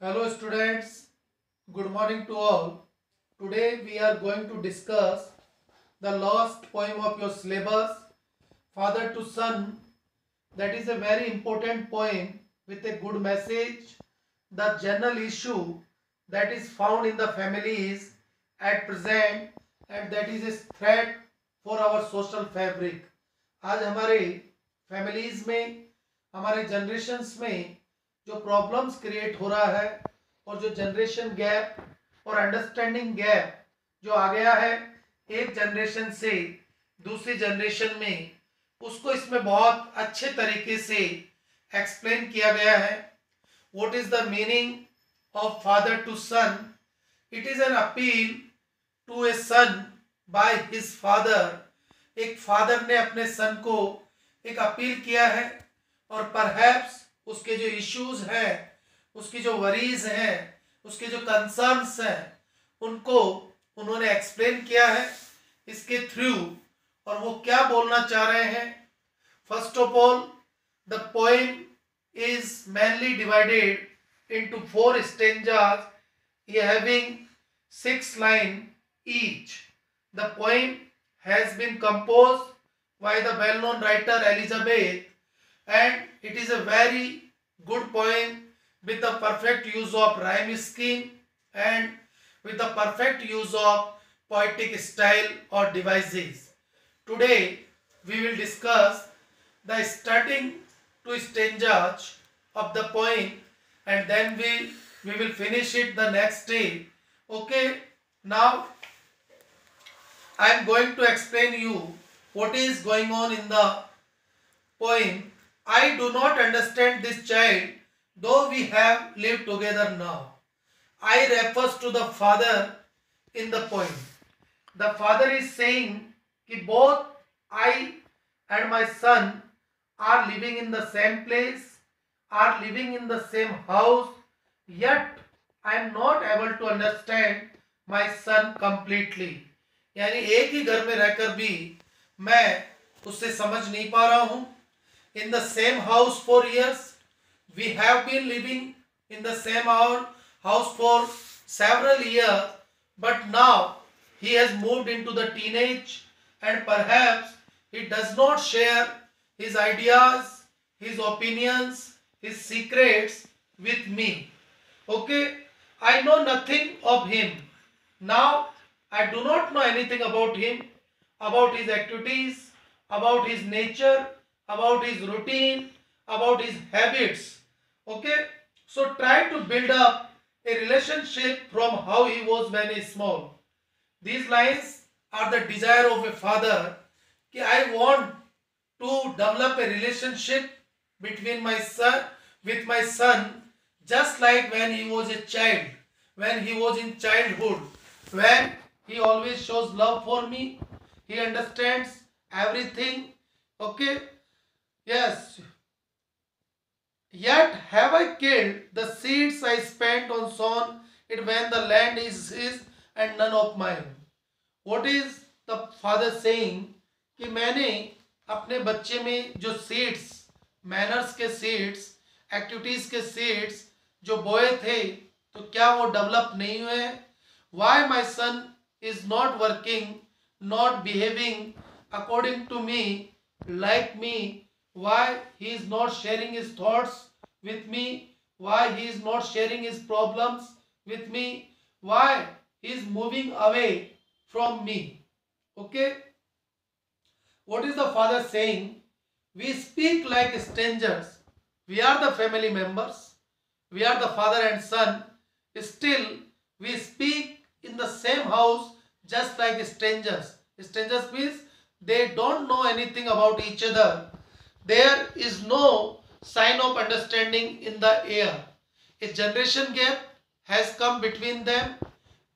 Hello students, good morning to all. Today we are going to discuss the last poem of your syllabus, Father to Son. That is a very important poem with a good message. The general issue that is found in the families at present and that is a threat for our social fabric. आज हमारे families में हमारे generations में जो problems create हो रहा है और जो जनरेशन गैप और अंडरस्टैंडिंग गैप जो आ गया है एक जनरेशन से दूसरी जनरेशन में, उसको इसमें बहुत अच्छे तरीके से एक्सप्लेन किया गया है. What is the meaning of father to son? It is an appeal to a son by his father. एक फादर ने अपने सन को एक अपील किया है और परहैप्स उसके जो इश्यूज हैं, उसकी जो वरीज हैं, उसके जो कंसर्न्स हैं, उनको उन्होंने एक्सप्लेन किया है इसके थ्रू. और वो क्या बोलना चाह रहे हैं? First of all, the poem is mainly divided into 4 stanzas having 6 lines each. The poem has been composed by the well-known writer Elizabeth, and it is a very good poem with the perfect use of rhyme scheme and with the perfect use of poetic style or devices. Today we will discuss the starting two stanzas of the poem and then we will finish it the next day. Okay, now I am going to explain you what is going on in the poem. I do not understand this child though we have lived together now. I refers to the father in the poem. The father is saying कि both I and my son are living in the same place, are living in the same house, yet I am not able to understand my son completely. यानी एक ही घर में रहकर भी मैं उससे समझ नहीं पा रहा हूँ. In the same house for years, we have been living in the same house for several years, but now he has moved into the teenage and perhaps he does not share his ideas, his opinions, his secrets with me. Okay, I know nothing of him. Now I do not know anything about him, about his activities, about his nature, about his routine, about his habits. Okay, so try to build up a relationship from how he was when he is small. These lines are the desire of a father कि I want to develop a relationship between my son with my son just like when he was a child, when he was in childhood, when he always shows love for me, he understands everything. Okay, yes. Yet have I killed the seeds I spent on sown it when the land is his and none of mine. What is the father saying? कि मैंने अपने बच्चे में जो seeds, manners के seeds, activities के seeds जो बोए थे, तो क्या वो डेवलप नहीं हुए? Why my son is not working, not behaving according to me, like me? Why he is not sharing his thoughts with me? Why he is not sharing his problems with me? Why he is moving away from me? Okay, what is the father saying? We speak like strangers. We are the family members, we are the father and son, still we speak in the same house just like strangers. Strangers means they don't know anything about each other. There is no sign of understanding in the air. A generation gap has come between them,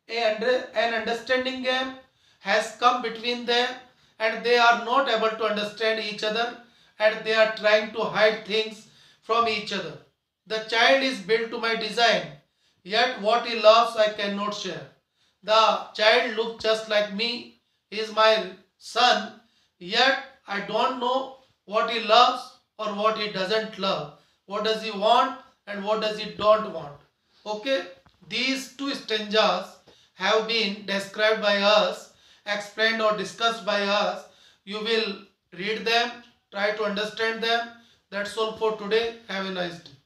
an understanding gap has come between them, and they are not able to understand each other and they are trying to hide things from each other. The child is built to my design, yet what he loves I cannot share. The child looks just like me, he is my son, yet I don't know what he loves or what he doesn't love. What does he want and what does he don't want? Okay, these two stanzas have been described by us, explained or discussed by us. You will read them, try to understand them. That's all for today. Have a nice day.